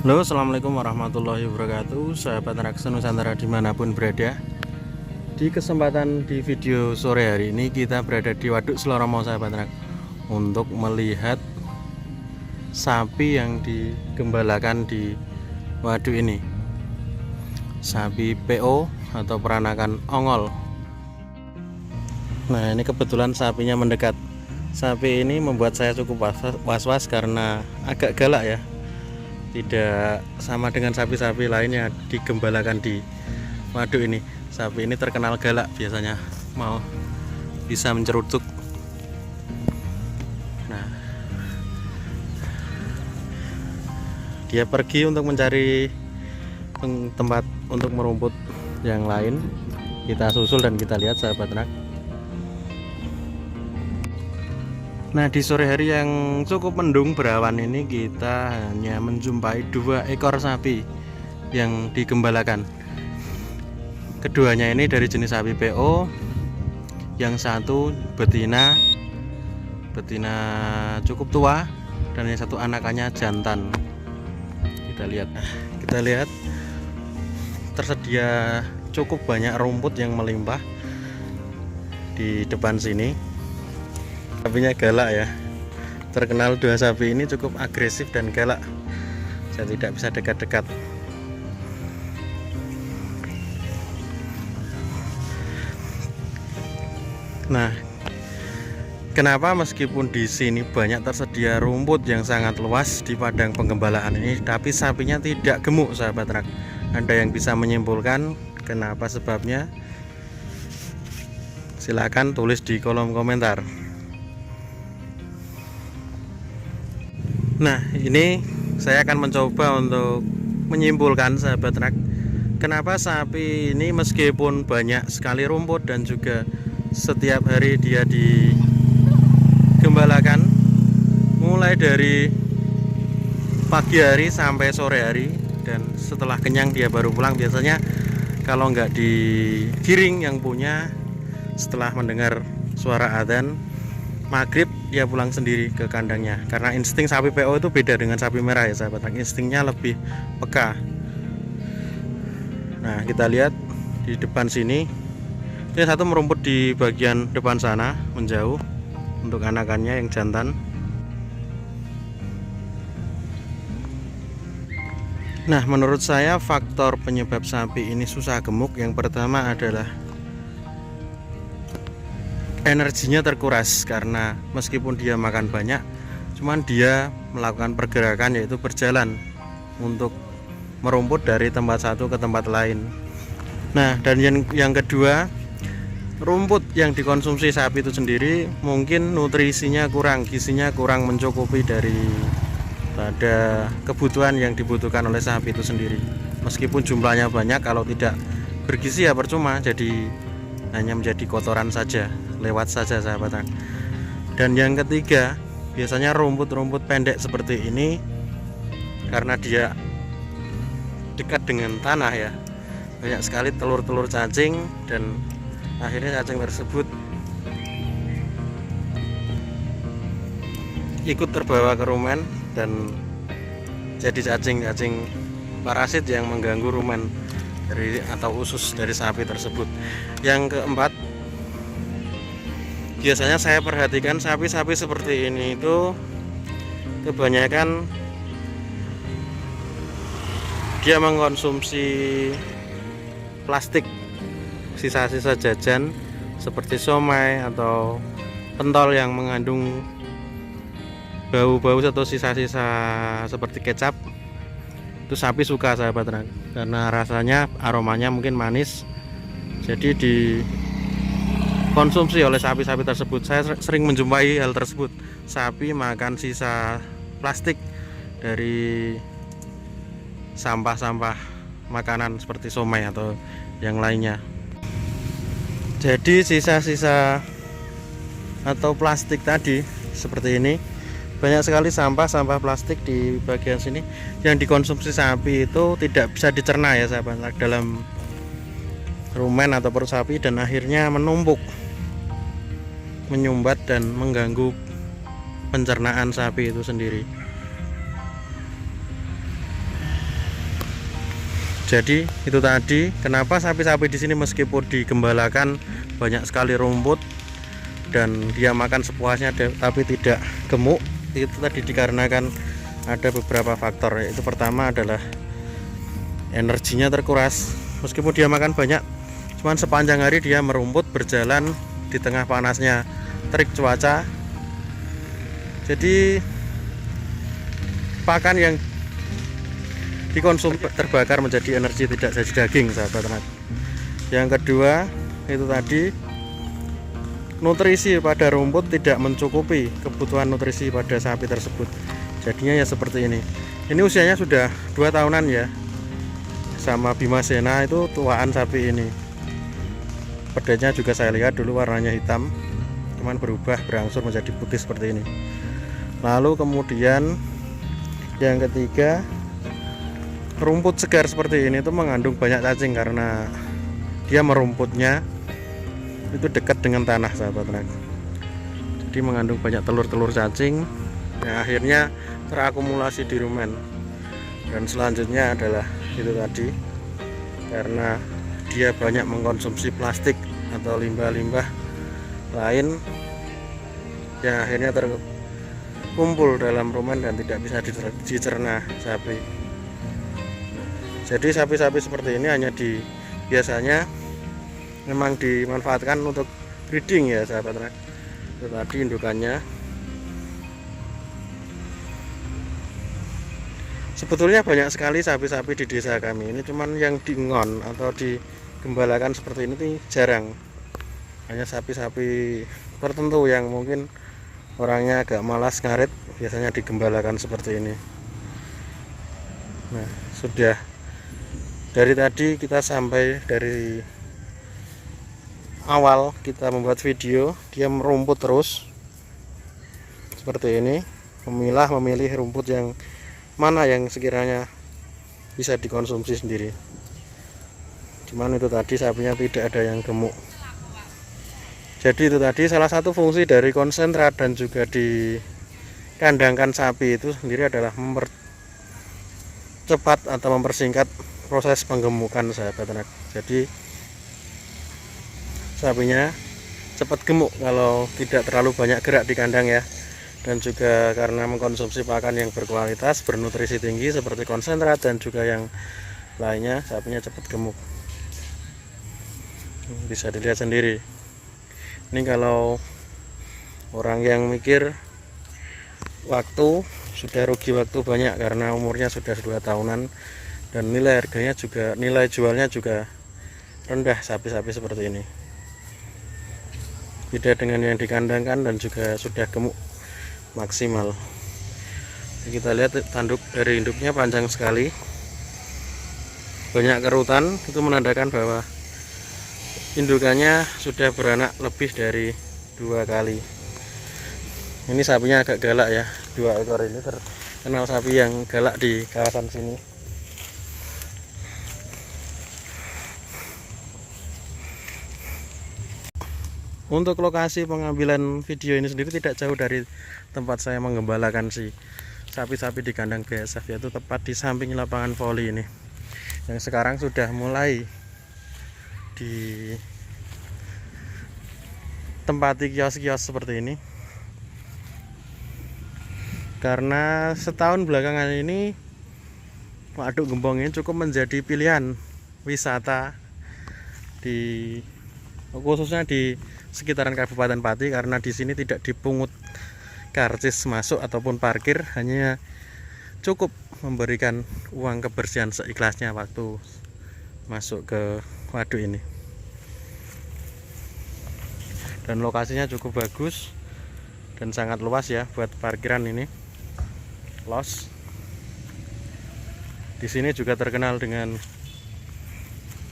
Halo, assalamualaikum warahmatullahi wabarakatuh, sahabat Raksa Nusantara dimanapun berada. Di kesempatan di video sore hari ini kita berada di Waduk Seloromo, sahabat Rak, untuk melihat sapi yang digembalakan di waduk ini. Sapi PO atau peranakan ongol. Nah, ini kebetulan sapinya mendekat. Sapi ini membuat saya cukup was-was karena agak galak ya. Tidak sama dengan sapi-sapi lainnya digembalakan di waduk ini. Sapi ini terkenal galak, biasanya mau bisa mencerutuk. Nah, dia pergi untuk mencari tempat untuk merumput yang lain. Kita susul dan kita lihat, sahabat ternak. Nah, di sore hari yang cukup mendung berawan ini kita hanya menjumpai 2 ekor sapi yang digembalakan. Keduanya ini dari jenis sapi PO. Yang satu betina cukup tua, dan yang satu anakannya jantan. Kita lihat tersedia cukup banyak rumput yang melimpah di depan sini. Sapinya galak ya, terkenal 2 sapi ini cukup agresif dan galak. Saya tidak bisa dekat-dekat. Nah, kenapa meskipun di sini banyak tersedia rumput yang sangat luas di padang penggembalaan ini, tapi sapinya tidak gemuk, sahabat rak? Ada yang bisa menyimpulkan kenapa sebabnya? Silakan tulis di kolom komentar. Nah, ini saya akan mencoba untuk menyimpulkan, sahabat rak, kenapa sapi ini meskipun banyak sekali rumput dan juga setiap hari dia digembalakan mulai dari pagi hari sampai sore hari, dan setelah kenyang dia baru pulang. Biasanya kalau nggak digiring yang punya, setelah mendengar suara adzan maghrib dia pulang sendiri ke kandangnya. Karena insting sapi PO itu beda dengan sapi merah ya, sahabat. Instingnya lebih peka. Nah, kita lihat di depan sini, ini satu merumput di bagian depan sana menjauh untuk anakannya yang jantan. Nah, menurut saya faktor penyebab sapi ini susah gemuk yang pertama adalah energinya terkuras, karena meskipun dia makan banyak, cuman dia melakukan pergerakan yaitu berjalan untuk merumput dari tempat satu ke tempat lain. Nah, dan yang kedua, rumput yang dikonsumsi sapi itu sendiri mungkin nutrisinya kurang, gizinya kurang mencukupi pada kebutuhan yang dibutuhkan oleh sapi itu sendiri. Meskipun jumlahnya banyak, kalau tidak bergizi ya percuma, jadi hanya menjadi kotoran saja, lewat saja, sahabat. Dan yang ketiga, biasanya rumput-rumput pendek seperti ini karena dia dekat dengan tanah ya, banyak sekali telur-telur cacing, dan akhirnya cacing tersebut ikut terbawa ke rumen dan jadi cacing-cacing parasit yang mengganggu rumen atau usus dari sapi tersebut. Yang keempat, biasanya saya perhatikan sapi-sapi seperti ini itu kebanyakan dia mengkonsumsi plastik, sisa-sisa jajan seperti somai atau pentol yang mengandung bau-bau atau sisa-sisa seperti kecap. Itu sapi suka, sahabat, karena rasanya, aromanya mungkin manis, jadi dikonsumsi oleh sapi-sapi tersebut. Saya sering menjumpai hal tersebut, sapi makan sisa plastik dari sampah-sampah makanan seperti somai atau yang lainnya. Jadi sisa-sisa atau plastik tadi seperti ini, banyak sekali sampah plastik di bagian sini yang dikonsumsi sapi itu tidak bisa dicerna ya, sahabat, dalam rumen atau perut sapi, dan akhirnya menumpuk, menyumbat dan mengganggu pencernaan sapi itu sendiri. Jadi itu tadi kenapa sapi-sapi di sini meskipun digembalakan banyak sekali rumput dan dia makan sepuasnya tapi tidak gemuk, itu tadi dikarenakan ada beberapa faktor. Yaitu pertama adalah energinya terkuras. Meskipun dia makan banyak, cuman sepanjang hari dia merumput berjalan di tengah panasnya terik cuaca. Jadi pakan yang dikonsumsi terbakar menjadi energi, tidak jadi daging, sahabat ternak. Yang kedua itu tadi nutrisi pada rumput tidak mencukupi kebutuhan nutrisi pada sapi tersebut. Jadinya ya seperti ini. Ini usianya sudah 2 tahunan ya. Sama Bimasena itu tuaan sapi ini. Pedenya juga saya lihat dulu warnanya hitam, cuman berubah berangsur menjadi putih seperti ini. Lalu kemudian yang ketiga, rumput segar seperti ini itu mengandung banyak cacing karena dia merumputnya itu dekat dengan tanah, sahabat ternak. Jadi mengandung banyak telur-telur cacing yang akhirnya terakumulasi di rumen. Dan selanjutnya adalah itu tadi, karena dia banyak mengkonsumsi plastik atau limbah-limbah lain yang akhirnya terkumpul dalam rumen dan tidak bisa dicerna sapi. Jadi sapi-sapi seperti ini biasanya memang dimanfaatkan untuk breeding ya, sahabat ternak. Itu tadi indukannya. Sebetulnya banyak sekali sapi-sapi di desa kami ini, cuman yang diingon atau digembalakan seperti ini jarang. Hanya sapi-sapi tertentu yang mungkin orangnya agak malas ngarit, biasanya digembalakan seperti ini. Nah, sudah dari tadi kita sampai dari awal kita membuat video, dia merumput terus seperti ini, memilih rumput yang mana yang sekiranya bisa dikonsumsi sendiri. Cuman itu tadi sapinya tidak ada yang gemuk. Jadi itu tadi salah satu fungsi dari konsentrat dan juga dikandangkan sapi itu sendiri adalah mempercepat atau mempersingkat proses penggemukan, sahabat ternak. Jadi sapinya cepat gemuk kalau tidak terlalu banyak gerak di kandang ya. Dan juga karena mengkonsumsi pakan yang berkualitas, bernutrisi tinggi seperti konsentrat dan juga yang lainnya, sapinya cepat gemuk. Bisa dilihat sendiri. Ini kalau orang yang mikir waktu, sudah rugi waktu banyak karena umurnya sudah 2 tahunan dan nilai harganya juga, nilai jualnya juga rendah sapi-sapi seperti ini. Beda dengan yang dikandangkan dan juga sudah gemuk maksimal. Kita lihat tanduk dari induknya panjang sekali, banyak kerutan, itu menandakan bahwa indukannya sudah beranak lebih dari 2 kali. Ini sapinya agak galak ya, 2 ekor ini terkenal sapi yang galak di kawasan sini. Untuk lokasi pengambilan video ini sendiri tidak jauh dari tempat saya menggembalakan sapi-sapi di kandang BSF, yaitu tepat di samping lapangan voli ini, yang sekarang sudah mulai ditempati kios-kios seperti ini. Karena setahun belakangan ini Waduk Gembong ini cukup menjadi pilihan wisata khususnya di sekitaran Kabupaten Pati, karena di sini tidak dipungut karcis masuk ataupun parkir, hanya cukup memberikan uang kebersihan seikhlasnya waktu masuk ke waduk ini. Dan lokasinya cukup bagus dan sangat luas ya buat parkiran ini. Los. Di sini juga terkenal dengan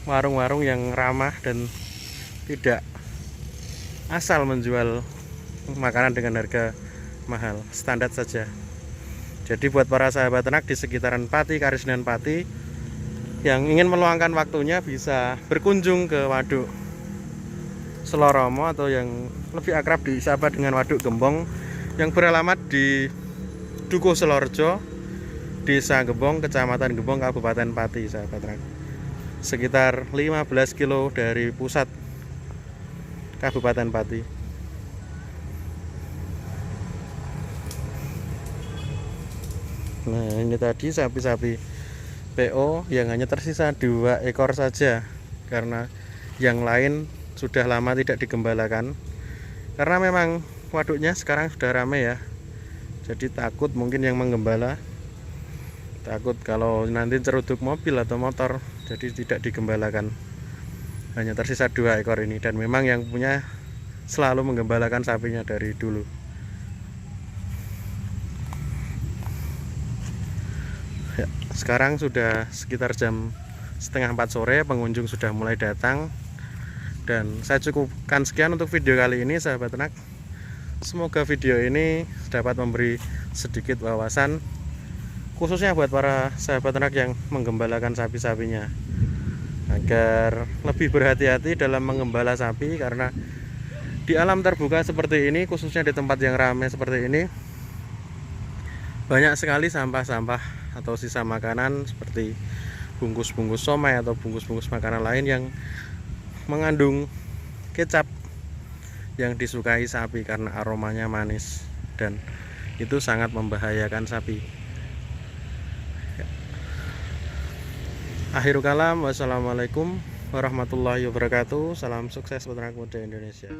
warung-warung yang ramah dan tidak asal menjual makanan dengan harga mahal, standar saja. Jadi buat para sahabat ternak di sekitaran Pati, Karesidenan Pati yang ingin meluangkan waktunya, bisa berkunjung ke Waduk Seloromo atau yang lebih akrab disapa dengan Waduk Gembong, yang beralamat di Dukuh Selorjo, Desa Gembong, Kecamatan Gembong, Kabupaten Pati, sahabat ternak. sekitar 15 kilo dari pusat Kabupaten Pati. Nah, ini tadi sapi-sapi PO yang hanya tersisa 2 ekor saja, karena yang lain sudah lama tidak digembalakan. Karena memang waduknya sekarang sudah ramai ya, jadi takut mungkin yang menggembala, takut kalau nanti ceruduk mobil atau motor, jadi tidak digembalakan. Hanya tersisa 2 ekor ini, dan memang yang punya selalu menggembalakan sapinya dari dulu. Ya, sekarang sudah sekitar jam setengah 4 sore, pengunjung sudah mulai datang. Dan saya cukupkan sekian untuk video kali ini, sahabat ternak. Semoga video ini dapat memberi sedikit wawasan, khususnya buat para sahabat ternak yang menggembalakan sapi-sapinya, agar lebih berhati-hati dalam menggembala sapi. Karena di alam terbuka seperti ini, khususnya di tempat yang ramai seperti ini, banyak sekali sampah-sampah atau sisa makanan seperti bungkus-bungkus somai atau bungkus-bungkus makanan lain yang mengandung kecap yang disukai sapi karena aromanya manis, dan itu sangat membahayakan sapi. Akhirul kalam, wassalamualaikum warahmatullahi wabarakatuh. Salam sukses peternak muda Indonesia.